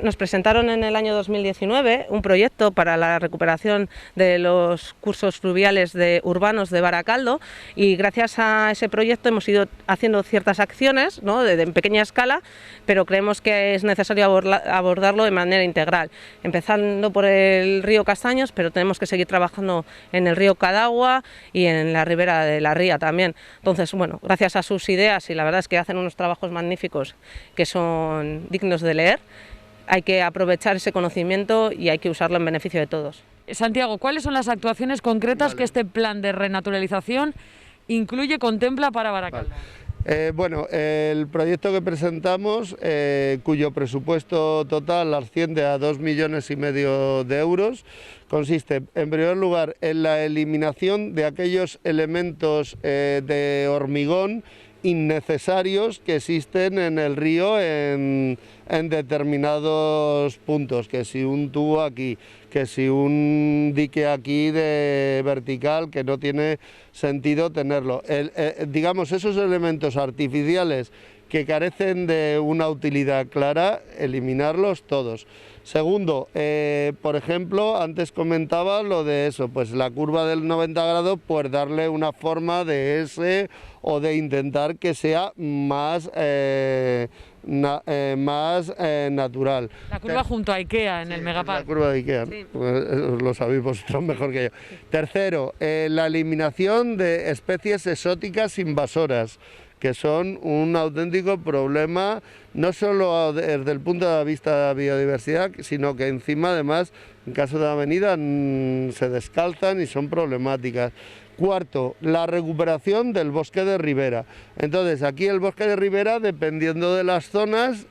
Nos presentaron en el año 2019 un proyecto para la recuperación de los cursos fluviales urbanos de Baracaldo, y gracias a ese proyecto hemos ido haciendo ciertas acciones, ¿no?, en pequeña escala, pero creemos que es necesario abordarlo de manera integral, empezando por el río Castaños, pero tenemos que seguir trabajando en el río Cadagua y en la ribera de la ría también. Entonces, bueno, gracias a sus ideas, y la verdad es que hacen unos trabajos magníficos que son dignos de leer, hay que aprovechar ese conocimiento y hay que usarlo en beneficio de todos. Santiago, ¿cuáles son las actuaciones concretas que este plan de renaturalización contempla para Baracaldo? Bueno, el proyecto que presentamos, cuyo presupuesto total asciende a 2,5 millones de euros, consiste en primer lugar en la eliminación de aquellos elementos de hormigón innecesarios que existen en el río en determinados puntos, que si un tubo aquí, que si un dique aquí de vertical, que no tiene sentido tenerlo. Digamos, esos elementos artificiales que carecen de una utilidad clara, eliminarlos todos. Segundo, por ejemplo, antes comentaba lo de eso, pues la curva del 90 grados, pues darle una forma de S o de intentar que sea más natural. La curva junto a Ikea, en el Megapark. La curva de Ikea, sí. Pues lo sabéis vosotros mejor que yo. Tercero, la eliminación de especies exóticas invasoras, que son un auténtico problema, no solo desde el punto de vista de la biodiversidad, sino que encima, además, en caso de avenida, se descalzan y son problemáticas. Cuarto, la recuperación del bosque de ribera. Entonces, aquí el bosque de ribera, dependiendo de las zonas,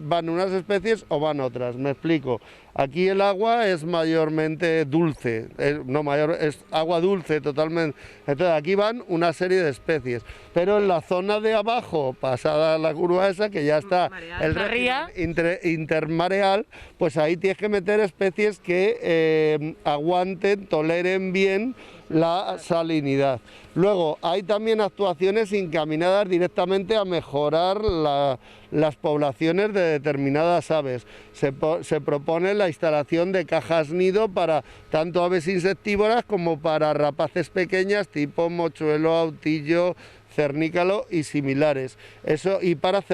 van unas especies o van otras. Me explico. Aquí el agua es mayormente dulce, es agua dulce totalmente. Entonces aquí van una serie de especies. Pero en la zona de abajo, pasada la curva esa, que ya está el régimen intermareal, pues ahí tienes que meter especies que aguanten, toleren bien la salinidad. Luego, hay también actuaciones encaminadas directamente a mejorar las poblaciones de determinadas aves. Se propone la instalación de cajas nido para tanto aves insectívoras como para rapaces pequeñas tipo mochuelo, autillo, cernícalo y similares, eso y para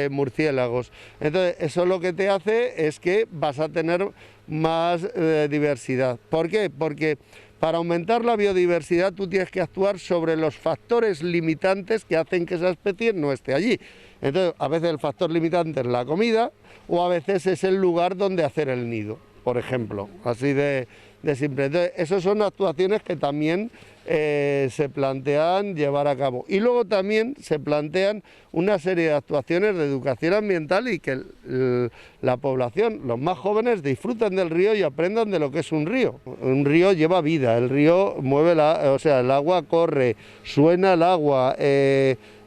murciélagos. Entonces, eso lo que te hace es que vas a tener más diversidad. ¿Por qué? Porque para aumentar la biodiversidad tú tienes que actuar sobre los factores limitantes que hacen que esa especie no esté allí. Entonces, a veces el factor limitante es la comida, o a veces es el lugar donde hacer el nido, por ejemplo, así de simple. Entonces, esas son actuaciones que también se plantean llevar a cabo. Y luego también se plantean una serie de actuaciones de educación ambiental y que la población, los más jóvenes, disfruten del río y aprendan de lo que es un río. Un río lleva vida, el río mueve el agua corre, suena el agua,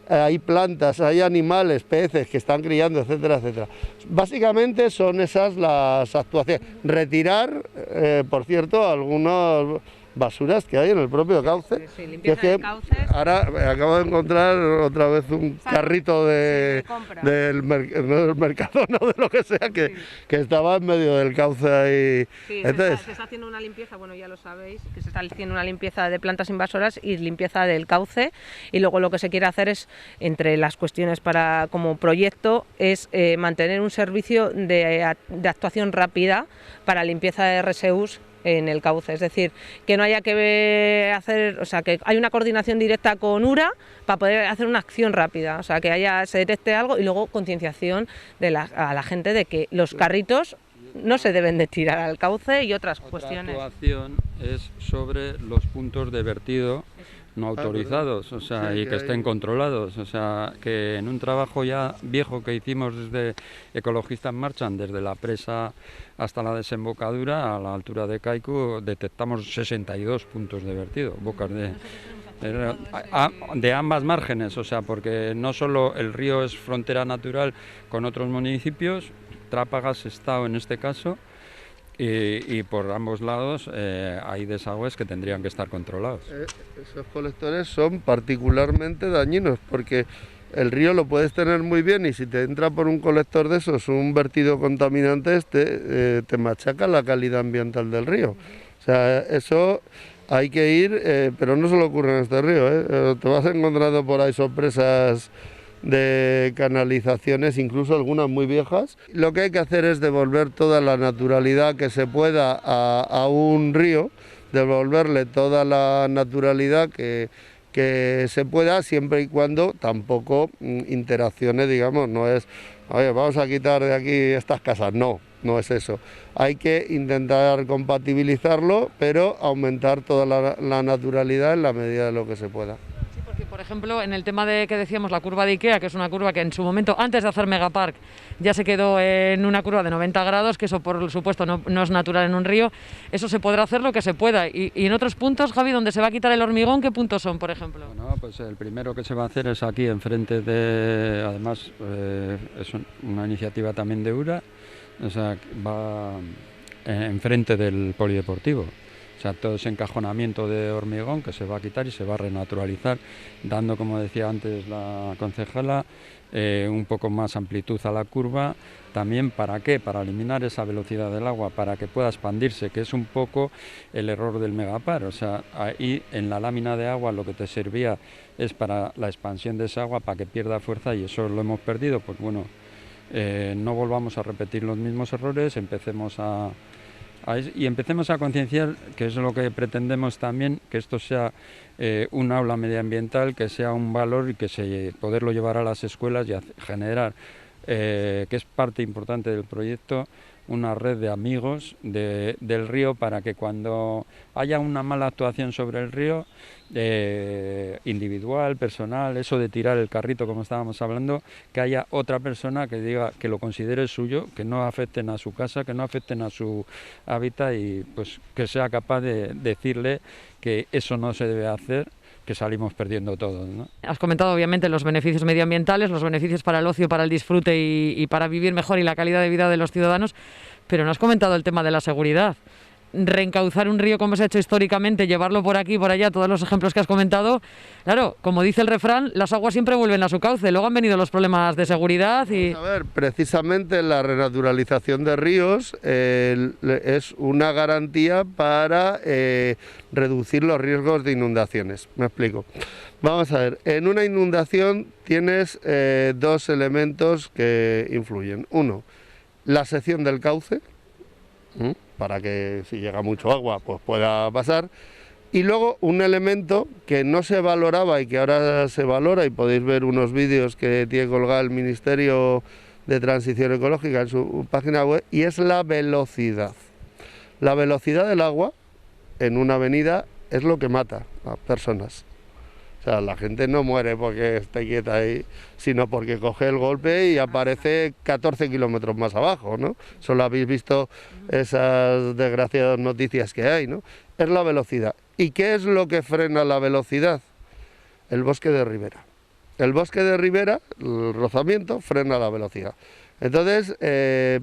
hay plantas, hay animales, peces que están criando, etcétera, etcétera. Básicamente son esas las actuaciones. Retirar, por cierto, algunos basuras que hay en el propio cauce. Sí, limpieza del cauce. Ahora acabo de encontrar otra vez un carrito del Mercadona o de lo que sea que estaba en medio del cauce ahí. Sí, entonces, se está haciendo una limpieza, bueno, ya lo sabéis, que se está haciendo una limpieza de plantas invasoras y limpieza del cauce, y luego lo que se quiere hacer es, entre las cuestiones como proyecto, es mantener un servicio de actuación rápida para limpieza de RSUs en el cauce, es decir, que no haya que hacer, o sea, que hay una coordinación directa con URA para poder hacer una acción rápida, o sea, que se detecte algo, y luego concienciación a la gente de que los carritos no se deben de tirar al cauce y otras cuestiones. Otra actuación es sobre los puntos de vertido no autorizados, o sea, sí, y que estén controlados, o sea, que en un trabajo ya viejo que hicimos desde Ecologistas Marchan, desde la presa hasta la desembocadura, a la altura de Kaiku, detectamos 62 puntos de vertido, bocas de ambas márgenes, o sea, porque no solo el río es frontera natural con otros municipios, Trápaga, Sestao en este caso, y por ambos lados hay desagües que tendrían que estar controlados. Esos colectores son particularmente dañinos porque el río lo puedes tener muy bien y si te entra por un colector de esos un vertido contaminante, te machaca la calidad ambiental del río. O sea, eso hay que ir, pero no solo ocurre en este río, te vas encontrando por ahí sorpresas de canalizaciones, incluso algunas muy viejas. Lo que hay que hacer es devolver toda la naturalidad que se pueda a un río, devolverle toda la naturalidad que se pueda, siempre y cuando tampoco interaccione, digamos, no es, oye, vamos a quitar de aquí estas casas, no es eso. Hay que intentar compatibilizarlo, pero aumentar toda la naturalidad en la medida de lo que se pueda. Porque, por ejemplo, en el tema de que decíamos la curva de Ikea, que es una curva que en su momento, antes de hacer Megapark, ya se quedó en una curva de 90 grados, que eso por supuesto no es natural en un río, eso se podrá hacer lo que se pueda. Y en otros puntos, Javi, donde se va a quitar el hormigón, ¿qué puntos son, por ejemplo? Bueno, pues el primero que se va a hacer es aquí, enfrente de, además es una iniciativa también de URA, o sea, va enfrente del polideportivo. O sea, todo ese encajonamiento de hormigón que se va a quitar y se va a renaturalizar, dando, como decía antes la concejala, un poco más amplitud a la curva. También, ¿para qué? Para eliminar esa velocidad del agua, para que pueda expandirse, que es un poco el error del Megapar. O sea, ahí en la lámina de agua lo que te servía es para la expansión de esa agua, para que pierda fuerza, y eso lo hemos perdido. Pues bueno, no volvamos a repetir los mismos errores, empecemos a concienciar, que es lo que pretendemos también, que esto sea un aula medioambiental, que sea un valor y que poderlo llevar a las escuelas y generar, que es parte importante del proyecto, una red de amigos del río, para que cuando haya una mala actuación sobre el río, individual, personal, eso de tirar el carrito como estábamos hablando, que haya otra persona que diga, que lo considere suyo, que no afecten a su casa, que no afecten a su hábitat, y pues que sea capaz de decirle que eso no se debe hacer, que salimos perdiendo todos, ¿no? Has comentado obviamente los beneficios medioambientales, los beneficios para el ocio, para el disfrute y para vivir mejor y la calidad de vida de los ciudadanos, pero no has comentado el tema de la seguridad. Reencauzar un río como se ha hecho históricamente, llevarlo por aquí, por allá, todos los ejemplos que has comentado, claro, como dice el refrán, las aguas siempre vuelven a su cauce. Luego han venido los problemas de seguridad y... Vamos a ver, precisamente la renaturalización de ríos es una garantía para reducir los riesgos de inundaciones. Me explico. Vamos a ver, en una inundación tienes dos elementos que influyen. Uno, la sección del cauce, para que si llega mucho agua pues pueda pasar, y luego un elemento que no se valoraba y que ahora se valora, y podéis ver unos vídeos que tiene colgado el Ministerio de Transición Ecológica en su página web, y es la velocidad. La velocidad del agua en una avenida es lo que mata a personas. O sea, la gente no muere porque esté quieta ahí, sino porque coge el golpe y aparece 14 kilómetros más abajo, ¿no? Solo habéis visto esas desgraciadas noticias que hay, ¿no? Es la velocidad. ¿Y qué es lo que frena la velocidad? El bosque de ribera. El bosque de ribera, el rozamiento, frena la velocidad. Entonces,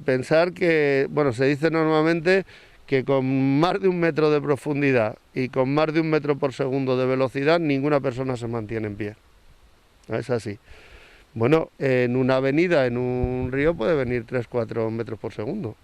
pensar que, bueno, se dice normalmente que con más de 1 metro de profundidad y con más de 1 metro por segundo de velocidad, ninguna persona se mantiene en pie. Es así. Bueno, en una avenida, en un río, puede venir 3-4 metros por segundo.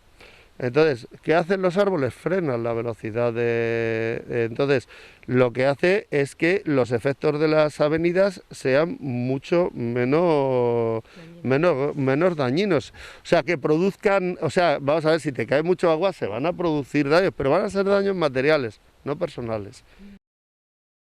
Entonces, ¿qué hacen los árboles? Frenan la velocidad entonces, lo que hace es que los efectos de las avenidas sean mucho menos dañinos. O sea, que produzcan, o sea, vamos a ver, si te cae mucho agua se van a producir daños, pero van a ser daños materiales, no personales.